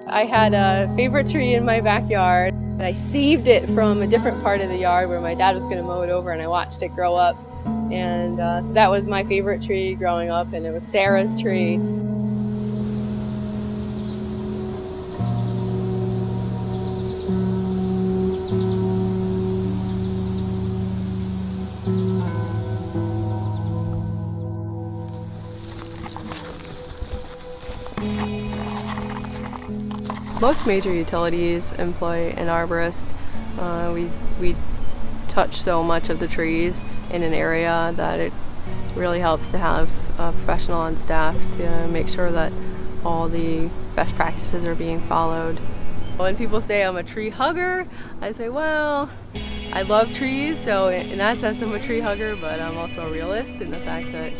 I had a favorite tree in my backyard. I saved it from a different part of the yard where my dad was going to mow it over, and I watched it grow up. And so that was my favorite tree growing up, and it was Sara's tree. Most major utilities employ an arborist. We touch so much of the trees in an area that it really helps to have a professional on staff to make sure that all the best practices are being followed. When people say I'm a tree hugger, I say, well, I love trees, so in that sense I'm a tree hugger, but I'm also a realist in the fact that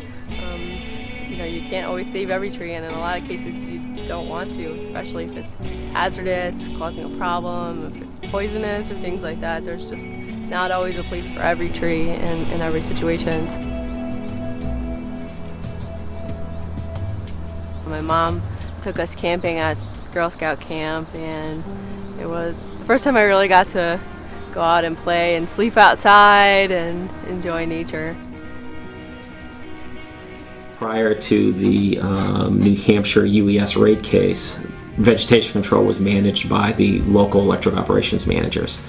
you can't always save every tree, and in a lot of cases you don't want to, especially if it's hazardous, causing a problem, if it's poisonous or things like that. There's just not always a place for every tree in every situation. My mom took us camping at Girl Scout camp, and it was the first time I really got to go out and play and sleep outside and enjoy nature. Prior to the New Hampshire UES raid case, vegetation control was managed by the local electric operations managers.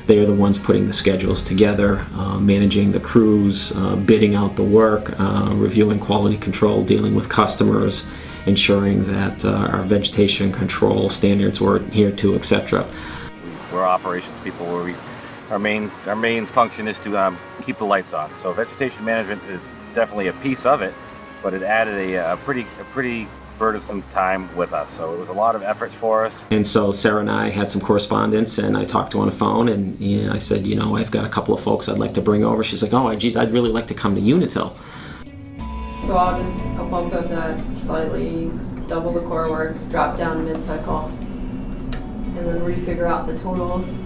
They are the ones putting the schedules together, managing the crews, bidding out the work, reviewing quality control, dealing with customers, ensuring that our vegetation control standards were adhered to, etc. We're operations people where our main function is to keep the lights on. So vegetation management is definitely a piece of it, but it added a pretty burdensome time with us. So it was a lot of efforts for us. And so Sarah and I had some correspondence, and I talked to her on the phone, and I said, I've got a couple of folks I'd like to bring over. She's like, oh, geez, I'd really like to come to Unitil. So I'll just bump up that slightly, double the core work, drop down mid-cycle, and then refigure out the totals,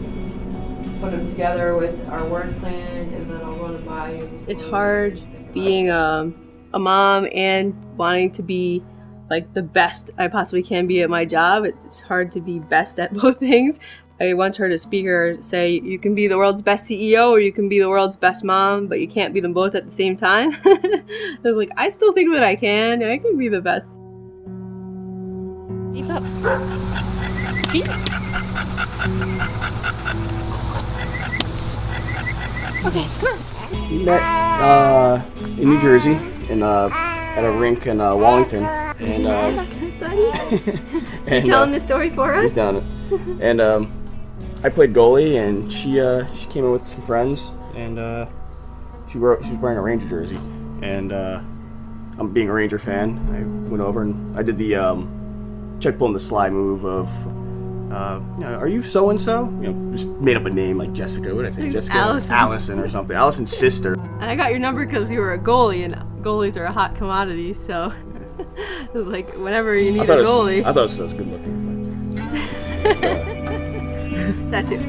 put them together with our work plan, and then I'll run it by you. It's hard being a mom and wanting to be like the best I possibly can be at my job. It's hard to be best at both things. I once heard a speaker say, you can be the world's best CEO or you can be the world's best mom, but you can't be them both at the same time. I was like, I still think that I can be the best. Keep up. Keep. Okay, come on. We met in New Jersey at a rink in Wallington, and and telling the story for us. He's telling it. And I played goalie, and she came in with some friends, and she was wearing a Ranger jersey, and I'm being a Ranger fan. I went over and I did the tried pulling the sly move of. Are you so and so? Just made up a name like Jessica. What did I say? Jessica, Allison or something. Allison's sister. And I got your number because you were a goalie, and goalies are a hot commodity. So it was like whenever you need a goalie. I thought it was good looking. That too.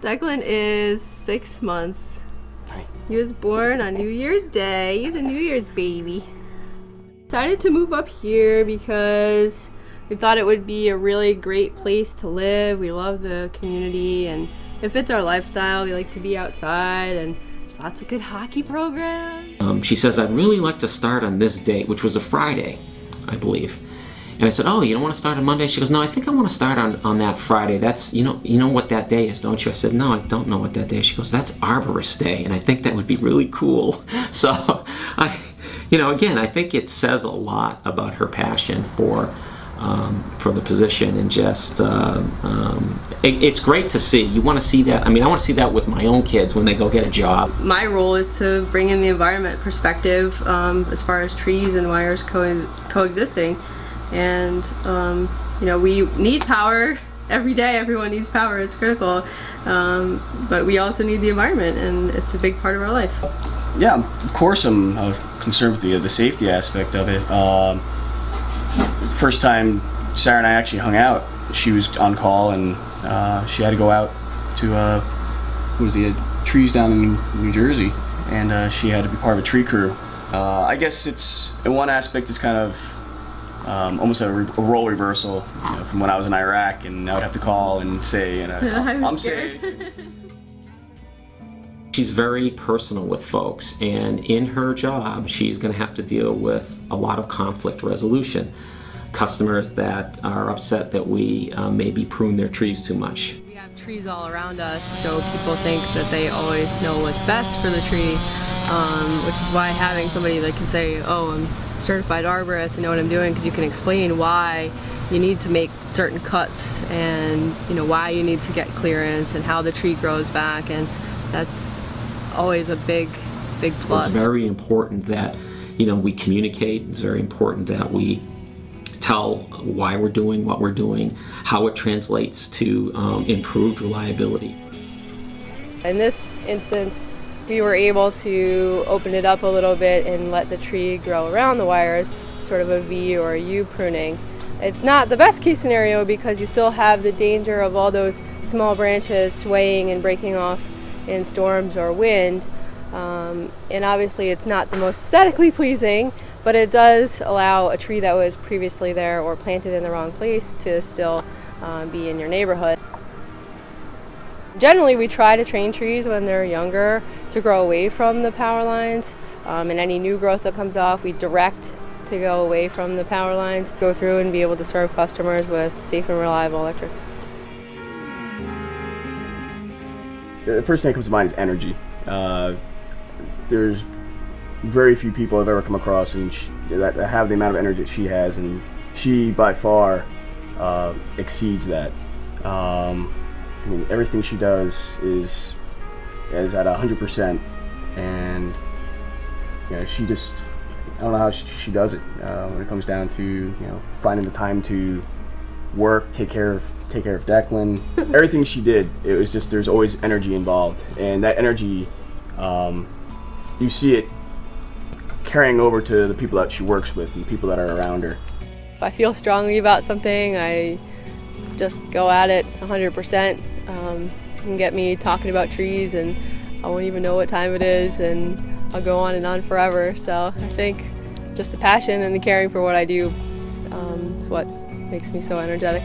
Declan is 6 months. Hi. He was born on New Year's Day. He's a New Year's baby. Decided to move up here because we thought it would be a really great place to live. We love the community and it fits our lifestyle. We like to be outside and there's lots of good hockey programs. She says, I'd really like to start on this date, which was a Friday, I believe. And I said, oh, you don't want to start on Monday? She goes, no, I think I want to start on that Friday. That's, you know what that day is, don't you? I said, no, I don't know what that day is. She goes, that's Arborist Day, and I think that would be really cool. So, again, I think it says a lot about her passion for the position, and just it's great to see. You want to see that. I mean, I want to see that with my own kids when they go get a job. My role is to bring in the environment perspective as far as trees and wires coexisting. And we need power every day. Everyone needs power. It's critical. But we also need the environment, and it's a big part of our life. Yeah, of course I'm concerned with the safety aspect of it. The first time Sara and I actually hung out, she was on call, and she had to go out to trees down in New Jersey, and she had to be part of a tree crew. I guess it's, in one aspect, it's kind of almost a role reversal, you know, from when I was in Iraq, and I would have to call and say, you know, I'm safe. She's very personal with folks, and in her job, she's going to have to deal with a lot of conflict resolution. Customers that are upset that we maybe prune their trees too much. We have trees all around us, so people think that they always know what's best for the tree, which is why having somebody that can say, oh, I'm certified arborist, I know what I'm doing, because you can explain why you need to make certain cuts and why you need to get clearance and how the tree grows back, and that's always a big plus. It's very important that we communicate. It's very important that we tell why we're doing what we're doing, how it translates to improved reliability. In this instance, we were able to open it up a little bit and let the tree grow around the wires, sort of a V or a U pruning. It's not the best case scenario because you still have the danger of all those small branches swaying and breaking off in storms or wind. And obviously it's not the most aesthetically pleasing, but it does allow a tree that was previously there or planted in the wrong place to still be in your neighborhood. Generally, we try to train trees when they're younger to grow away from the power lines, and any new growth that comes off, we direct to go away from the power lines, go through and be able to serve customers with safe and reliable electric. The first thing that comes to mind is energy. There's very few people I've ever come across that have the amount of energy that she has, and she by far exceeds that. I mean, everything she does is at 100%, and she just, I don't know how she does it when it comes down to finding the time to work, take care of Declan. Everything she did, it was just, there's always energy involved, and that energy, you see it carrying over to the people that she works with and the people that are around her. If I feel strongly about something, I just go at it 100%. You can get me talking about trees and I won't even know what time it is, and I'll go on and on forever. So I think just the passion and the caring for what I do is what makes me so energetic.